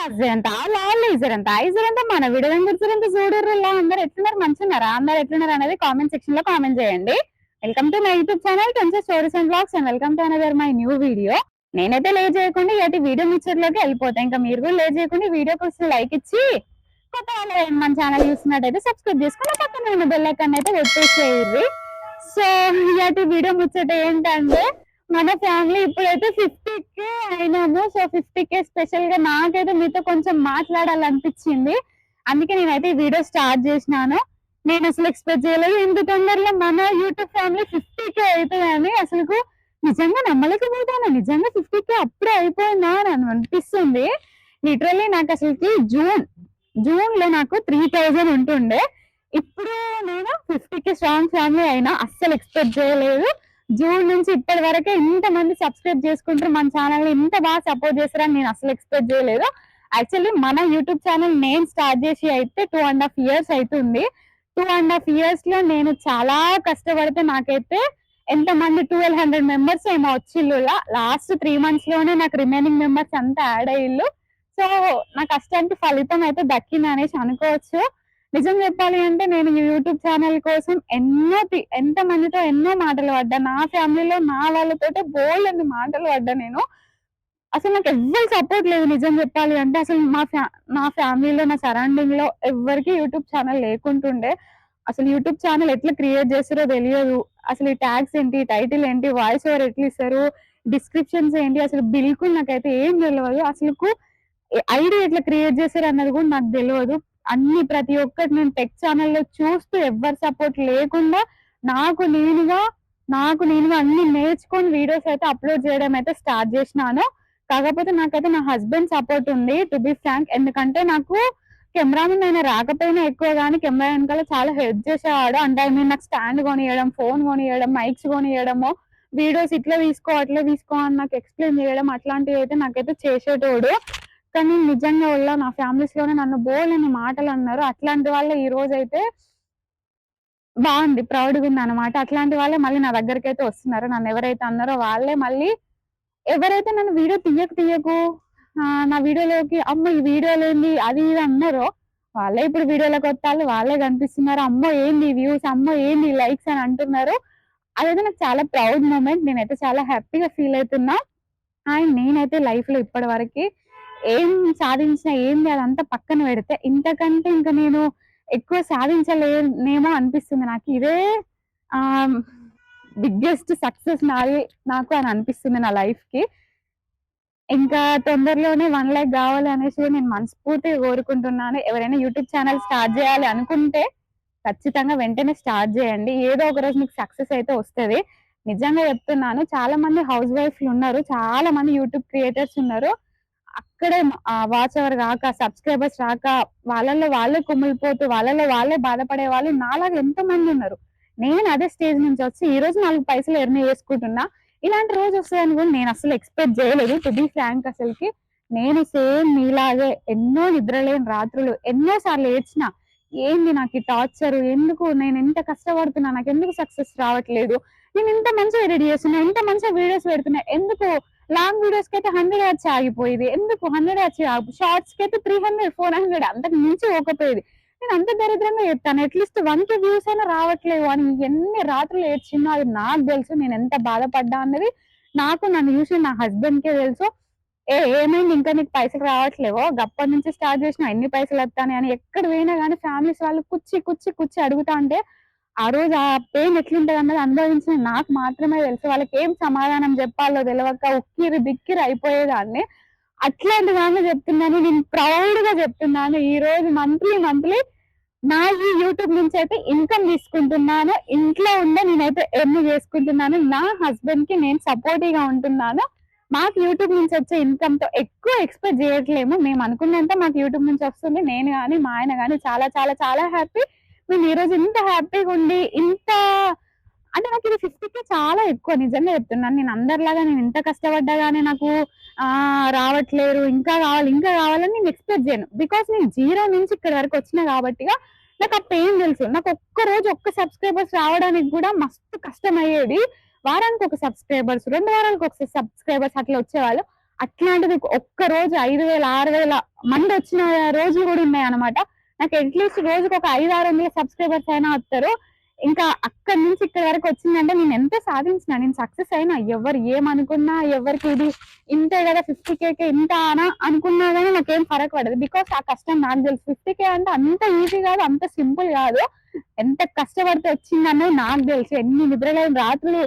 అజ్జంతా లాల్ ఈజరంతా ఐజరంతా మన వీడియో గుర్తురంతా చూడర్రు అందరు ఎట్లున్నారు మంచున్నారా అందరు ఎట్లున్నారు అనేది కామెంట్ సెక్షన్ లో కామెంట్ చేయండి. Welcome to my YouTube channel tensy stories and blogs and welcome to another my new video. నేనైతే లేట్ చేయకుండా ఇటు వీడియో ముచ్చట్లోకి వెళ్ళిపోతాను. ఇంకా మీరు కూడా లేట్ చేయకుండా వీడియో కోసం లైక్ ఇచ్చి కొత్త వాళ్ళు మన ఛానల్ చూస్తున్నట్టయితే సబ్స్క్రైబ్ చేసుకుని పక్కన ఉన్న బెల్ ఐకాన్ అయితే కొట్టేసేయండి. సో ఇటు వీడియో ముచ్చట ఏంటంటే మన ఫ్యామిలీ ఇప్పుడైతే 50K అయినాము. సో 50K స్పెషల్ గా నాకైతే మీతో కొంచెం మాట్లాడాలనిపించింది. అందుకే నేనైతే ఈ వీడియో స్టార్ట్ చేసినాను. నేను అసలు ఎక్స్పెక్ట్ చేయలేదు ఇంత తొందరలో మన యూట్యూబ్ ఫ్యామిలీ 50K అవుతుందని. అసలు నిజంగా నమ్మలేకపోతాను. నిజంగా 50K అప్పుడే అయిపోయిందా అని అనిపిస్తుంది. లిటరల్లీ నాకు అసలుకి జూన్ లో నాకు 3000 ఉంటుండే. ఇప్పుడు నేను 50K స్ట్రాంగ్ ఫ్యామిలీ అయినా అస్సలు ఎక్స్పెక్ట్ చేయలేదు. జూన్ నుంచి ఇప్పటి వరకే ఇంత మంది సబ్స్క్రైబ్ చేసుకుంటారు, మన ఛానల్ ఇంత బాగా సపోర్ట్ చేస్తారని నేను అసలు ఎక్స్పెక్ట్ చేయలేదు. యాక్చువల్లీ మన యూట్యూబ్ ఛానల్ నేను స్టార్ట్ చేసి అయితే 2.5 years అవుతుంది. 2.5 years లో నేను చాలా కష్టపడితే నాకైతే ఎంతమంది 1200 members ఏమో వచ్చిళ్ళు. లాస్ట్ 3 months లోనే నాకు రిమైనింగ్ మెంబర్స్ అంతా యాడ్ అయ్యిళ్ళు. సో నా కష్టానికి ఫలితం అయితే దక్కింది అనేసి అనుకోవచ్చు. నిజం చెప్పాలి అంటే నేను యూట్యూబ్ ఛానల్ కోసం ఎంత మందితో ఎన్నో మాటలు పడ్డా. నా ఫ్యామిలీలో నా వాళ్ళతో బోల్డ్ మాటలు పడ్డా. నేను అసలు నాకు ఎవ్వరు సపోర్ట్ లేదు. నిజం చెప్పాలి అంటే అసలు నా ఫ్యామిలీలో నా సరౌండింగ్ లో ఎవ్వరికి యూట్యూబ్ ఛానల్ లేకుంటుండే. అసలు యూట్యూబ్ ఛానల్ ఎట్లా క్రియేట్ చేస్తారో తెలియదు. అసలు ఈ ట్యాగ్స్ ఏంటి, టైటిల్ ఏంటి, వాయిస్ ఓవర్ ఎట్లా ఇస్తారు, డిస్క్రిప్షన్స్ ఏంటి, అసలు బిల్కుల్ నాకైతే ఏం తెలియదు. అసలు ఐడియా ఎట్లా క్రియేట్ చేస్తారు అన్నది కూడా నాకు తెలియదు. ప్రతి ఒక్కటి నేను టెక్ ఛానల్లో చూస్తూ ఎవ్వరి సపోర్ట్ లేకుండా నాకు నేనుగా అన్ని నేర్చుకొని వీడియోస్ అయితే అప్లోడ్ చేయడం అయితే స్టార్ట్ చేసినాను. కాకపోతే నాకైతే నా హస్బెండ్ సపోర్ట్ ఉంది, టు బి ఫ్రాంక్. ఎందుకంటే నాకు కెమెరామెన్ అయినా రాకపోయినా ఎక్కువ కానీ కెమెరా వెనకాల చాలా హెల్ప్ చేసేవాడు. అంటే నాకు స్టాండ్ కొనియడం, ఫోన్ కొనియడం, మైక్స్ కొనియడము, వీడియోస్ ఇట్లా తీసుకో అట్లా తీసుకో అని నాకు ఎక్స్ప్లెయిన్ చేయడం, అట్లాంటివి అయితే నాకైతే చేసేటోడు. కానీ నిజంగా వల్ల నా ఫ్యామిలీస్ లోనే నన్ను బోలని మాటలు అన్నారు. అట్లాంటి వాళ్ళే ఈ రోజు అయితే బాగుంది, ప్రౌడ్గా ఉంది అనమాట. అట్లాంటి వాళ్ళే మళ్ళీ నా దగ్గరికి అయితే వస్తున్నారు. నన్ను ఎవరైతే అన్నారో వాళ్ళే మళ్ళీ ఎవరైతే నన్ను వీడియో తీయకు నా వీడియోలోకి అమ్మో ఈ వీడియోలో ఏంది అది ఇది అన్నారో వాళ్ళే ఇప్పుడు వీడియోలోకి వస్తారు, వాళ్ళే కనిపిస్తున్నారు. అమ్మో ఏంది వ్యూస్, అమ్మో ఏంది లైక్స్ అని అంటున్నారు. అదైతే నాకు చాలా ప్రౌడ్ మూమెంట్. నేనైతే చాలా హ్యాపీగా ఫీల్ అవుతున్నా. అండ్ నేనైతే లైఫ్ లో ఇప్పటి వరకు ఏం సాధించిన ఏంది అదంతా పక్కన పెడితే ఇంతకంటే ఇంకా నేను ఎక్కువ సాధించలేనేమో అనిపిస్తుంది. నాకు ఇదే బిగ్గెస్ట్ సక్సెస్ నాకు అని అనిపిస్తుంది నా లైఫ్ కి. ఇంకా తొందరలోనే 1 lakh కావాలి అనేసి నేను మనస్ఫూర్తిగా కోరుకుంటున్నాను. ఎవరైనా యూట్యూబ్ ఛానల్ స్టార్ట్ చేయాలి అనుకుంటే ఖచ్చితంగా వెంటనే స్టార్ట్ చేయండి. ఏదో ఒక రోజు మీకు సక్సెస్ అయితే వస్తుంది. నిజంగా చెప్తున్నాను. చాలా మంది హౌస్ వైఫ్లు ఉన్నారు, చాలా మంది యూట్యూబ్ క్రియేటర్స్ ఉన్నారు. అక్కడే వాచ్ అవర్ రాక, సబ్స్క్రైబర్స్ రాక వాళ్ళల్లో వాళ్ళే కుమిలిపోతూ వాళ్ళలో వాళ్ళే బాధపడే వాళ్ళు నాలాగా ఎంతో మంది ఉన్నారు. నేను అదే స్టేజ్ నుంచి వచ్చి ఈ రోజు 4 పైసలు ఎర్న్ చేసుకుంటున్నా. ఇలాంటి రోజు వస్తుందని కూడా నేను అసలు ఎక్స్పెక్ట్ చేయలేదు. టు బి ఫ్రాంక్ అసలుకి నేను సేమ్ మీలాగే ఎన్నో నిద్రలేని రాత్రులు ఎన్నో సార్లు ఏడ్చిన. ఏంది నాకు ఈ టార్చర్, ఎందుకు నేను ఎంత కష్టపడుతున్నా, నాకు ఎందుకు సక్సెస్ రావట్లేదు, నేను ఇంత మంచిగా ఎడిట్ చేస్తున్నా, ఇంత మంచిగా వీడియోస్ పెడుతున్నా, ఎందుకు లాంగ్ వీడియోస్ కి అయితే 100 వచ్చి ఆగిపోయేది, ఎందుకు 100 వచ్చి షార్ట్స్ కి అయితే 300 400 అంతకు మించి పోకపోయేది. నేను అంత దరిద్రంగా చెప్తాను. అట్లీస్ట్ 1K వ్యూస్ అయినా రావట్లేదు అని ఎన్ని రాత్రులు ఏడ్చినా అది నాకు తెలుసు. నేను ఎంత బాధపడ్డా అన్నది నాకు, నన్ను చూసి నా హస్బెండ్ కే తెలుసు. ఏమైంది ఇంకా నీకు పైసలు రావట్లేవో, గప్పటి నుంచి స్టార్ట్ చేసిన ఎన్ని పైసలు వస్తానే అని ఎక్కడ పోయినా కానీ ఫ్యామిలీస్ వాళ్ళు కుచ్చి అడుగుతా అంటే ఆ రోజు ఆ పెయిన్ ఎట్లుంటది అన్నది అనుభవించిన నాకు మాత్రమే తెలుసు. వాళ్ళకి ఏం సమాధానం చెప్పాలో తెలియక ఉక్కిరి బిక్కిరి అయిపోయేదాన్ని. అట్లాంటి దాన్ని చెప్తున్నాను, నేను ప్రౌడ్ గా చెప్తున్నాను. ఈ రోజు మంత్లీ నా ఈ యూట్యూబ్ నుంచి అయితే ఇన్కమ్ తీసుకుంటున్నాను. ఇంట్లో ఉండే నేనైతే ఎర్న్ చేసుకుంటున్నాను. నా హస్బెండ్ కి నేను సపోర్టివ్ గా ఉంటున్నాను. మాకు యూట్యూబ్ నుంచి వచ్చే ఇన్కమ్ తో ఎక్కువ ఎక్స్పెక్ట్ చేయట్లేము. మేము అనుకున్నంత మాకు యూట్యూబ్ నుంచి వస్తుంది. నేను కానీ మా ఆయన కానీ చాలా చాలా చాలా హ్యాపీ. మేము ఈ రోజు ఇంత హ్యాపీగా ఉండి అంటే నాకు ఇది 50K చాలా ఎక్కువ. నిజంగా చెప్తున్నాను. నేను అందరిలాగా నేను ఎంత కష్టపడ్డా కానీ నాకు రావట్లేరు, ఇంకా కావాలని నేను ఎక్స్పెక్ట్ చేయను. బికాస్ నేను 0 నుంచి ఇక్కడ వరకు వచ్చినా కాబట్టి నాకు ఆ పెయిన్ తెలుసు. నాకు ఒక్క సబ్స్క్రైబర్స్ రావడానికి కూడా మస్తు కష్టం అయ్యేది. వారానికి ఒక సబ్స్క్రైబర్స్, 2 వారాలకు ఒక సబ్స్క్రైబర్స్ అట్లా వచ్చేవాళ్ళు. అట్లాంటిది ఒక్క రోజు 5,000, 6,000 మంది వచ్చిన రోజులు కూడా ఉన్నాయన్నమాట. నాకు అట్లీస్ట్ రోజుకి ఒక 500-600 సబ్స్క్రైబర్స్ అయినా వస్తారు. ఇంకా అక్కడి నుంచి ఇక్కడి వరకు వచ్చిందంటే నేను ఎంత సాధించిన, నేను సక్సెస్ అయినా. ఎవరు ఏమనుకున్నా, ఎవరికి ఇది ఇంతే కదా 50Kకే ఇంత అనా అనుకున్నా కానీ నాకేం ఫరక్ పడదు. బికాస్ ఆ కష్టం నాకు తెలుసు. 50K అంటే అంత ఈజీ కాదు, అంత సింపుల్ కాదు. ఎంత కష్టపడితే వచ్చిందన్నది నాకు తెలుసు. ఎన్ని నిద్రలేని రాత్రులు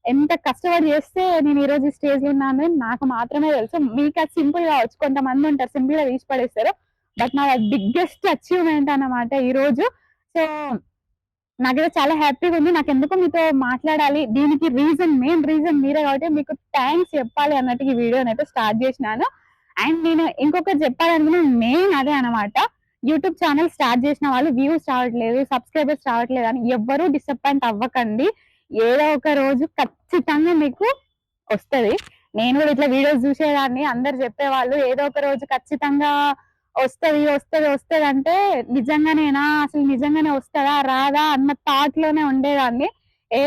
ఎంత కష్టపడి చేస్తే నేను ఈ రోజు ఈ స్టేజ్ లో ఉన్నాను నాకు మాత్రమే తెలుసు. మీకు అది సింపుల్ కావచ్చు, కొంతమంది ఉంటారు సింపుల్ గా తీసి పడేస్తారు. బట్ నా బిగ్గెస్ట్ అచీవ్మెంట్ అన్నమాట ఈ రోజు. సో నాకైతే చాలా హ్యాపీగా ఉంది. నాకెందుకో మీతో మాట్లాడాలి. దీనికి మెయిన్ రీజన్ మీరే కాబట్టి మీకు థ్యాంక్స్ చెప్పాలి అన్నట్టు ఈ వీడియోనైతే స్టార్ట్ చేసినాను. అండ్ నేను ఇంకొకటి చెప్పాలనుకున్న మెయిన్ అదే అనమాట. యూట్యూబ్ ఛానల్ స్టార్ట్ చేసిన వాళ్ళు వ్యూస్ రావట్లేదు, సబ్స్క్రైబర్స్ రావట్లేదు అని ఎవ్వరూ డిసప్పాయింట్ అవ్వకండి. ఏదో ఒక రోజు ఖచ్చితంగా మీకు వస్తది. నేను కూడా ఇట్లా వీడియోస్ చూసేదాన్ని, అందరు చెప్పేవాళ్ళు ఏదో ఒక రోజు ఖచ్చితంగా వస్తది అంటే నిజంగానేనా, అసలు నిజంగానే వస్తదా రాదా అన్న థాట్ లోనే ఉండేదాన్ని.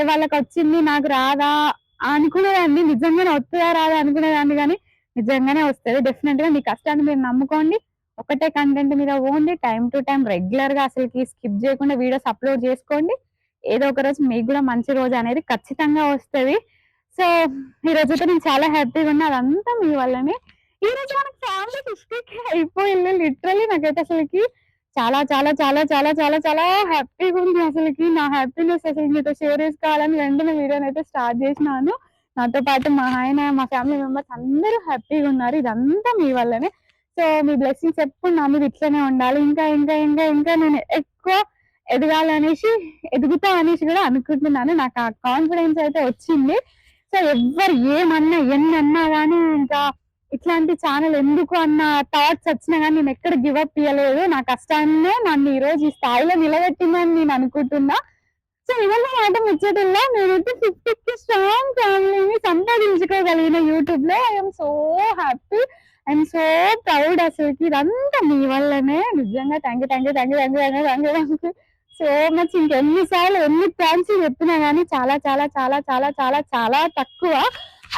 వాళ్ళకి వచ్చింది నాకు రాదా అనుకునేదాన్ని, నిజంగానే వస్తుందా రాదా అనుకునేదాన్ని. కానీ నిజంగానే వస్తది. డెఫినెట్ గా మీ కష్టాన్ని మీరు నమ్ముకోండి. ఒకటే కంటెంట్ మీద పోండి, టైం టు టైం రెగ్యులర్ గా అసలుకి స్కిప్ చేయకుండా వీడియోస్ అప్లోడ్ చేసుకోండి. ఏదో ఒక రోజు మీకు కూడా మంచి రోజు అనేది ఖచ్చితంగా వస్తది. సో ఈ రోజైతే నేను చాలా హ్యాపీగా ఉన్నా, అదంతా మీ వల్లనే. ఈ రోజు మనకి ఫ్యామిలీ 50K అయిపోయింది. లిటరల్లీ నాకైతే అసలుకి చాలా చాలా చాలా చాలా చాలా చాలా హ్యాపీగా ఉంది. అసలుకి నా హ్యాపీనెస్ అసలు మీతో షేర్ చేసుకోవాలని వెంటనే వీడియోనైతే స్టార్ట్ చేసినాను. నాతో పాటు మా ఆయన, మా ఫ్యామిలీ మెంబర్స్ అందరూ హ్యాపీగా ఉన్నారు. ఇదంతా మీ వల్లనే. సో మీ బ్లెస్సింగ్స్ ఎప్పుడు నా మీద ఇట్లనే ఉండాలి. ఇంకా ఇంకా ఇంకా ఇంకా నేను ఎక్కువ ఎదుగుతా అనేసి కూడా అనుకుంటున్నాను. నాకు ఆ కాన్ఫిడెన్స్ అయితే వచ్చింది. సో ఎవ్వరు ఏమన్నా ఎన్ని అన్నా కానీ ఇంకా ఇట్లాంటి ఛానల్ ఎందుకు అన్న థాట్స్ వచ్చినా కానీ నేను ఎక్కడ గివ్ అప్ ఇవ్వలేదు. నా కష్టాన్నే నన్ను ఈ రోజు ఈ స్థాయిలో నిలబెట్టిందని నేను అనుకుంటున్నా. సో ఇవన్న మాట ముచ్చటల్లో నేనైతే 50K స్ట్రాంగ్ ఫ్యామిలీని సంపాదించుకోగలిగిన యూట్యూబ్ లో. I'm so happy, I'm so proud. అసలుకి ఇదంతా మీ వల్లనే. నిజంగా థ్యాంక్ యూ సో మచ్. ఇంకెన్నిసార్లు ఎన్ని థ్యాంక్స్ చెప్పినా కానీ చాలా చాలా చాలా చాలా చాలా చాలా తక్కువ.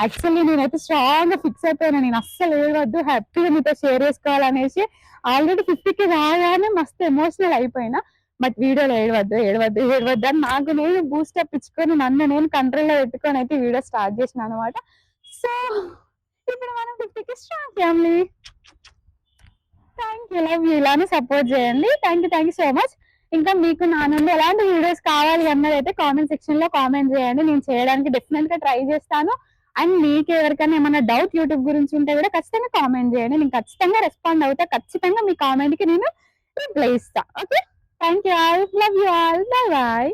యాక్చువల్లీ నేనైతే స్ట్రాంగ్ గా ఫిక్స్ అయిపోయినా, నేను అస్సలు ఏడవద్దు, హ్యాపీగా మీతో షేర్ చేసుకోవాలనేసి. ఆల్రెడీ 50K రాగానే మస్తు ఎమోషనల్ అయిపోయినా. బట్ వీడియోలో ఏడవద్దు అని నాకు నేను బూస్టప్ ఇచ్చుకొని నన్ను నేను కంట్రోల్లో పెట్టుకొని అయితే వీడియో స్టార్ట్ చేసిన అనమాట. సో ఇప్పుడు మనం 50K strong family. Thank you, love you. ఇలానే సపోర్ట్ చేయండి. Thank you so much. ఇంకా మీకు నా నుండి ఎలాంటి వీడియోస్ కావాలి అన్నది అయితే కామెంట్ సెక్షన్ లో కామెంట్ చేయండి. నేను చేయడానికి డెఫినెట్ గా ట్రై చేస్తాను. అండ్ మీకు ఎవరికైనా ఏమైనా డౌట్ యూట్యూబ్ గురించి ఉంటే కూడా ఖచ్చితంగా కామెంట్ చేయండి. నేను ఖచ్చితంగా రెస్పాండ్ అవుతా. ఖచ్చితంగా మీ కామెంట్ కి నేను రిప్లై ఇస్తా. Okay, thank you all, love you all, bye.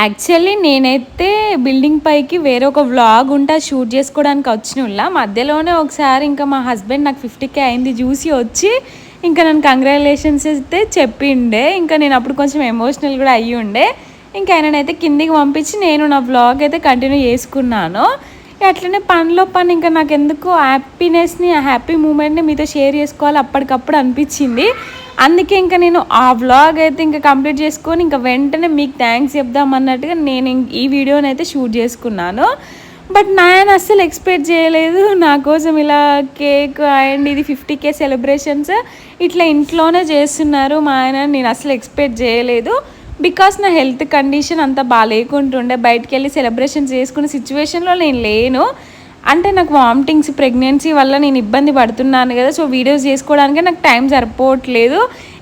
Actually నేనైతే బిల్డింగ్ పైకి వేరే ఒక వ్లాగ్ ఉంటే షూట్ చేసుకోవడానికి వచ్చిన మధ్యలోనే ఒకసారి ఇంకా మా హస్బెండ్ నాకు 50K అయింది చూసి వచ్చి ఇంకా నన్ను కంగ్రాచులేషన్స్ అయితే చెప్పిండే. ఇంకా నేను అప్పుడు కొంచెం ఎమోషనల్ కూడా అయ్యి ఉండే. ఇంకా ఆయననైతే కిందికి పంపించి నేను నా వ్లాగ్ అయితే కంటిన్యూ చేసుకున్నాను. అట్లనే పనిలో ఇంకా నాకు ఎందుకు హ్యాపీనెస్ని, ఆ హ్యాపీ మూమెంట్ని మీతో షేర్ చేసుకోవాలి అప్పటికప్పుడు అనిపించింది. అందుకే ఇంకా నేను ఆ వ్లాగ్ అయితే ఇంకా కంప్లీట్ చేసుకొని ఇంకా వెంటనే మీకు థ్యాంక్స్ చెప్దామన్నట్టుగా నేను ఈ వీడియోని అయితే షూట్ చేసుకున్నాను. బట్ నేను అస్సలు ఎక్స్పెక్ట్ చేయలేదు నా కోసం ఇలా కేక్ అండ్ ఇది 50K సెలబ్రేషన్స్ ఇట్లా ఇంట్లోనే చేస్తున్నారు మా ఆయన. నేను అసలు ఎక్స్పెక్ట్ చేయలేదు. బికాస్ నా హెల్త్ కండిషన్ అంతా బాగాలేకుంటుండే, బయటికి వెళ్ళి సెలబ్రేషన్స్ చేసుకునే సిచ్యువేషన్లో నేను లేను. అంటే నాకు వామిటింగ్స్, ప్రెగ్నెన్సీ వల్ల నేను ఇబ్బంది పడుతున్నాను కదా. సో వీడియోస్ చేసుకోవడానికి నాకు టైం సరిపోవట్లేదు.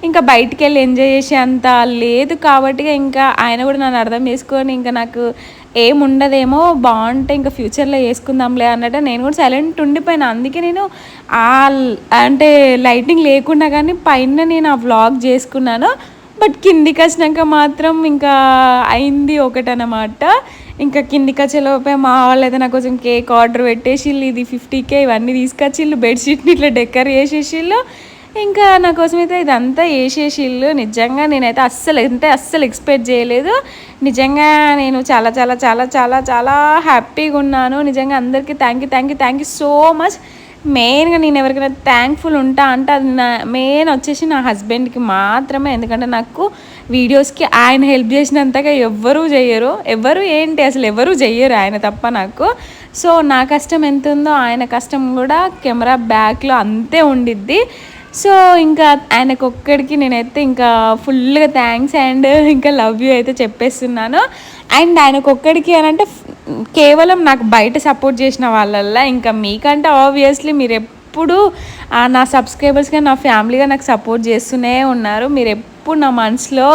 ఇంకా బయటికి వెళ్ళి ఎంజాయ్ చేసే అంత లేదు కాబట్టి ఇంకా ఆయన కూడా నన్ను అర్థం చేసుకొని ఇంకా నాకు ఏముండదేమో, బాగుంటే ఇంకా ఫ్యూచర్లో వేసుకుందాంలే అన్నట్టు నేను కూడా సైలెంట్ ఉండిపోయినా. అందుకే నేను అంటే లైటింగ్ లేకుండా కానీ పైన నేను ఆ వ్లాగ్ చేసుకున్నాను. బట్ కిందికి వచ్చినాక మాత్రం ఇంకా అయింది ఒకటనమాట. ఇంకా కిందికి వచ్చేలోపే మా వాళ్ళు అయితే నాకు కొంచెం కేక్ ఆర్డర్ పెట్టేసిళ్ళు, ఇది 50K ఇవన్నీ తీసుకొచ్చిళ్ళు, బెడ్షీట్ని ఇట్లా డెకర్ చేసేసిళ్ళు. ఇంకా నా కోసం అయితే ఇదంతా వేసేసిళ్ళు. నిజంగా నేనైతే అస్సలు ఎక్స్పెక్ట్ చేయలేదు. నిజంగా నేను చాలా చాలా చాలా చాలా చాలా హ్యాపీగా ఉన్నాను. నిజంగా అందరికీ థ్యాంక్ యూ సో మచ్. మెయిన్గా నేను ఎవరికైనా థ్యాంక్ఫుల్ ఉంటా అంటే అది మెయిన్ వచ్చేసి నా హస్బెండ్కి మాత్రమే. ఎందుకంటే నాకు వీడియోస్కి ఆయన హెల్ప్ చేసినంతగా ఎవరు చేయరు ఆయన తప్ప నాకు. సో నా కష్టం ఎంత ఉందో ఆయన కష్టం కూడా కెమెరా బ్యాక్లో అంతే ఉండిద్ది. సో ఇంకా ఆయనకు ఒక్కడికి నేనైతే ఇంకా ఫుల్గా థ్యాంక్స్ అండ్ ఇంకా లవ్ యూ అయితే చెప్పేస్తున్నాను. అండ్ ఆయనకు ఒక్కడికి అని అంటే కేవలం నాకు బయట సపోర్ట్ చేసిన వాళ్ళల్లో ఇంకా మీకంటే ఆబ్వియస్లీ మీరు ఎప్పుడు నా సబ్స్క్రైబర్స్గా నా ఫ్యామిలీగా నాకు సపోర్ట్ చేస్తూనే ఉన్నారు. మీరు ఎప్పుడు నా మనసులో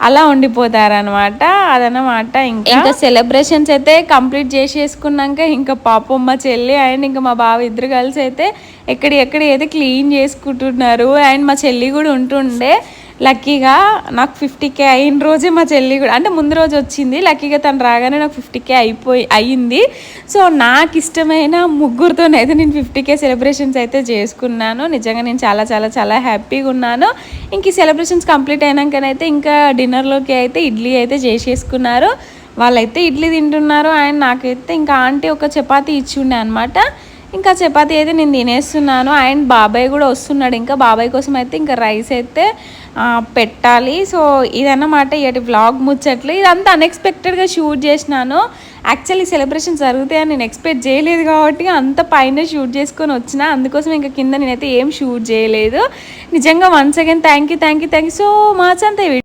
అలా ఉండిపోతారనమాట. అదనమాట. ఇంకా సెలబ్రేషన్స్ అయితే కంప్లీట్ చేసేసుకున్నాక ఇంకా పాపం మా చెల్లి అండ్ ఇంకా మా బావ ఇద్దరు కలిసి అయితే ఎక్కడి అయితే క్లీన్ చేసుకుంటున్నారు. అండ్ మా చెల్లి కూడా ఉంటుండే. లక్కీగా నాకు 50K అయిన రోజే మా చెల్లి కూడా అంటే ముందు రోజు వచ్చింది. లక్కీగా తను రాగానే నాకు 50K అయ్యింది. సో నాకు ఇష్టమైన ముగ్గురితోనైతే నేను 50K సెలబ్రేషన్స్ అయితే చేసుకున్నాను. నిజంగా నేను చాలా చాలా చాలా హ్యాపీగా ఉన్నాను. ఇంక ఈ సెలబ్రేషన్స్ కంప్లీట్ అయినాకనైతే ఇంకా డిన్నర్లోకి అయితే ఇడ్లీ అయితే చేసేసుకున్నారు. వాళ్ళైతే ఇడ్లీ తింటున్నారు. అండ్ నాకైతే ఇంకా ఆంటీ ఒక చపాతీ ఇచ్చి ఉండే అనమాట. ఇంకా చపాతీ అయితే నేను తినేస్తున్నాను. అండ్ బాబాయ్ కూడా వస్తున్నాడు. ఇంకా బాబాయ్ కోసం అయితే ఇంకా రైస్ అయితే పెట్టాలి. సో ఇదన్నమాట ఇటు వ్లాగ్ ముచ్చట్లు. ఇదంతా అన్ఎక్స్పెక్టెడ్గా షూట్ చేసినాను. యాక్చువల్లీ సెలబ్రేషన్ జరుగుతాయని నేను ఎక్స్పెక్ట్ చేయలేదు కాబట్టి అంత పైన షూట్ చేసుకొని వచ్చిన. అందుకోసం ఇంకా కింద నేనైతే ఏం షూట్ చేయలేదు. నిజంగా once again thank you so much. అంతే.